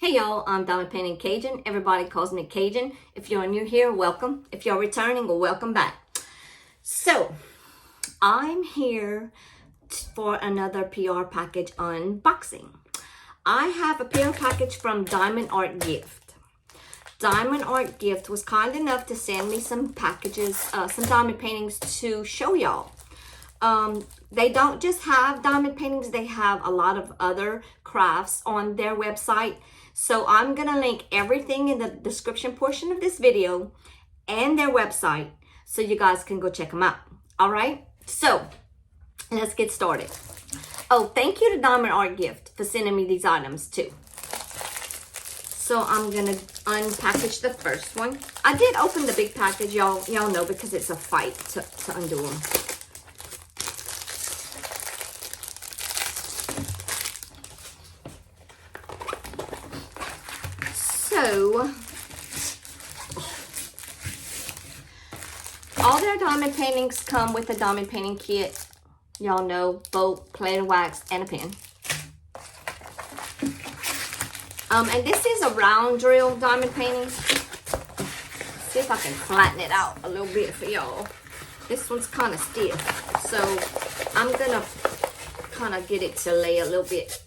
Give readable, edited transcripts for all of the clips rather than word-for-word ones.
Hey y'all, I'm Diamond Painting Cajun. Everybody calls me Cajun. If you're new here, welcome. If you're returning, well, welcome back. So, I'm here for another PR package unboxing. I have a PR package from Diamond Art Gift. Diamond Art Gift was kind enough to send me some packages, some diamond paintings to show y'all. They don't just have diamond paintings, they have a lot of other crafts on their website. So I'm gonna link everything in the description portion of this video and their website so you guys can go check them out. All right, so let's get started. Oh, thank you to Diamond Art Gift for sending me these items too. So I'm gonna unpackage the first one. I did open the big package, y'all know, because it's a fight to undo them. So, all their diamond paintings come with a diamond painting kit. Y'all know, boat, plate of wax, and a pen. And this is a round drill diamond painting. See if I can flatten it out a little bit for y'all. This one's kind of stiff, so I'm gonna kind of get it to lay a little bit.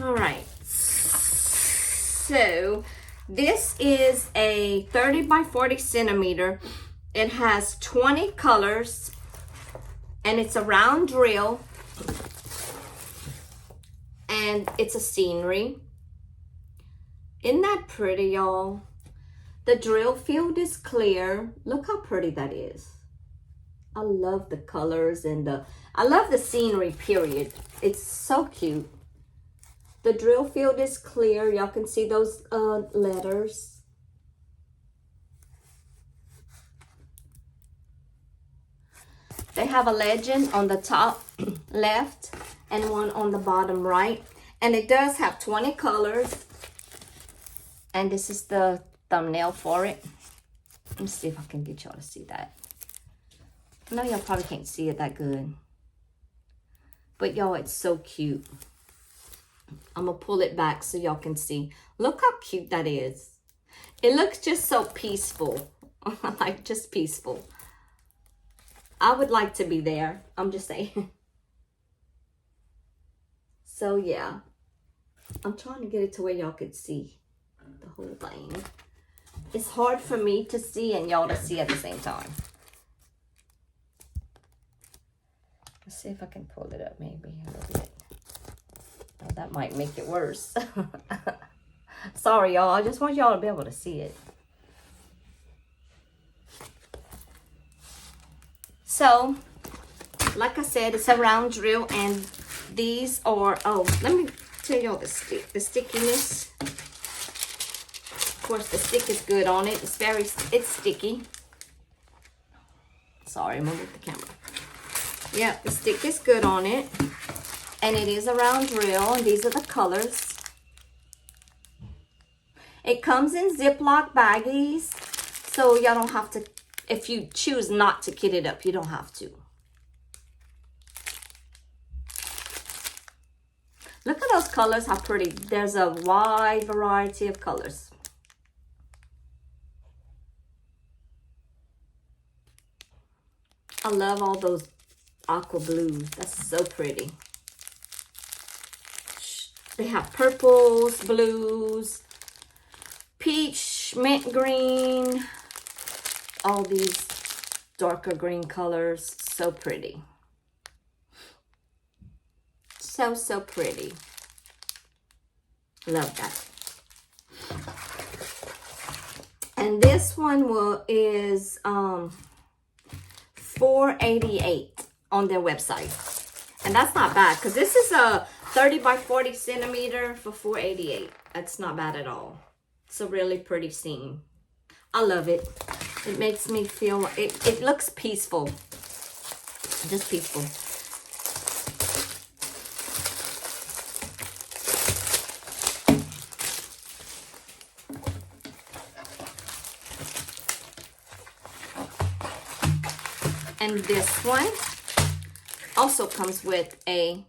All right, so this is a 30 by 40 centimeter. It has 20 colors and it's a round drill and it's a scenery. Isn't that pretty, y'all? The drill field is clear. Look how pretty that is. I love the colors and I love the scenery, period. It's so cute. The drill field is clear. Y'all can see those letters. They have a legend on the top left and one on the bottom right. And it does have 20 colors. And this is the thumbnail for it. Let me see if I can get y'all to see that. I know y'all probably can't see it that good. But y'all, it's so cute. I'm gonna pull it back so y'all can see. Look how cute that is. It looks just so peaceful. Like, just peaceful. I would like to be there. I'm just saying. So yeah, I'm trying to get it to where y'all could see the whole thing. It's hard for me to see and y'all to see at the same time. Let's see if I can pull it up maybe a little bit. Oh, that might make it worse. Sorry, y'all. I just want y'all to be able to see it. So, like I said, it's a round drill, and these are, oh, let me tell y'all the stickiness. Of course, the stick is good on it. It's sticky. Sorry, I'm gonna move the camera. Yeah, the stick is good on it. And it is a round drill, and these are the colors. It comes in Ziploc baggies, so y'all don't have to, if you choose not to kit it up, you don't have to. Look at those colors, how pretty. There's a wide variety of colors. I love all those aqua blues. That's so pretty. They have purples, blues, peach, mint green, all these darker green colors. So pretty. So, so pretty. Love that. And this one is $4.88 on their website. And that's not bad, because this is a 30 by 40 centimeter for $4.88. That's not bad at all. It's a really pretty scene. I love it. It makes me feel, it looks peaceful. Just peaceful. And this one Also comes with a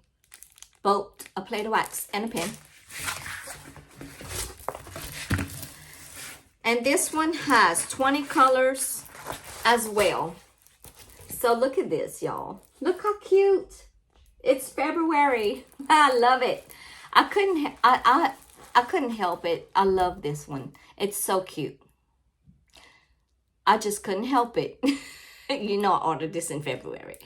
bolt, a plate of wax, and a pen. And this one has 20 colors as well. So look at this, y'all. Look how cute. It's February. I love it. I couldn't help it. I love this one. It's so cute. I just couldn't help it. You know I ordered this in February.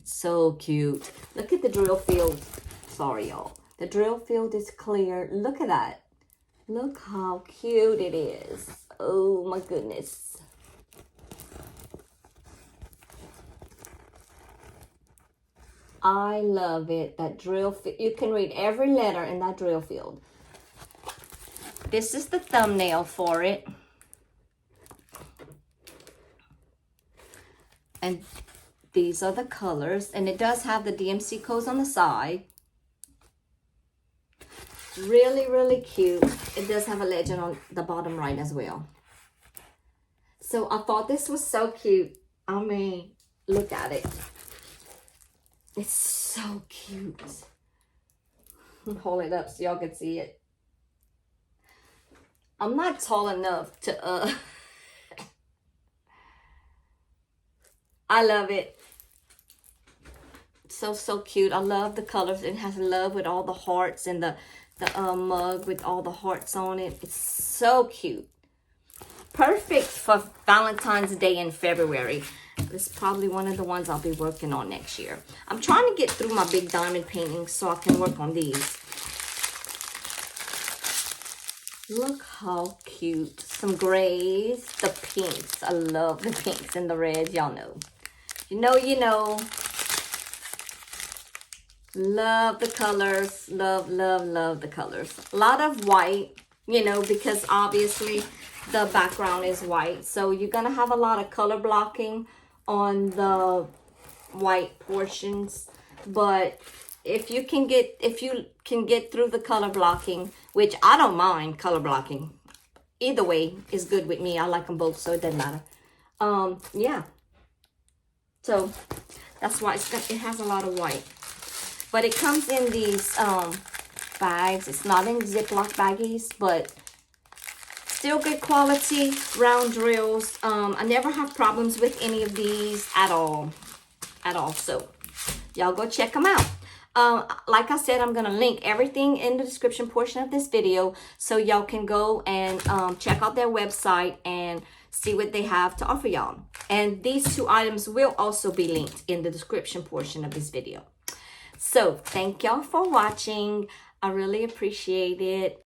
It's so cute. Look at the drill field. Sorry, y'all. The drill field is clear. Look at that. Look how cute it is. Oh my goodness. I love it. That drill field. You can read every letter in that drill field. This is the thumbnail for it. And these are the colors. And it does have the DMC codes on the side. Really, really cute. It does have a legend on the bottom right as well. So I thought this was so cute. I mean, look at it. It's so cute. Hold it up so y'all can see it. I'm not tall enough to, I love it. So cute. I love the colors. It has love with all the hearts and the mug with all the hearts on it. It's so cute. Perfect for Valentine's Day in February. This is probably one of the ones I'll be working on next year. I'm trying to get through my big diamond paintings so I can work on these. Look how cute. Some grays, the pinks. I love the pinks and the reds. Y'all know. You know. Love the colors. Love the colors. A lot of white, because obviously the background is white. So you're going to have a lot of color blocking on the white portions. But if you can get through the color blocking, which I don't mind color blocking. Either way is good with me. I like them both, so it doesn't matter. Yeah. So that's why it has a lot of white. But it comes in these bags. It's not in Ziploc baggies, but still good quality round drills. I never have problems with any of these at all. So y'all go check them out. Like I said, I'm going to link everything in the description portion of this video so y'all can go and check out their website and see what they have to offer y'all. And these two items will also be linked in the description portion of this video. So thank y'all for watching. I really appreciate it.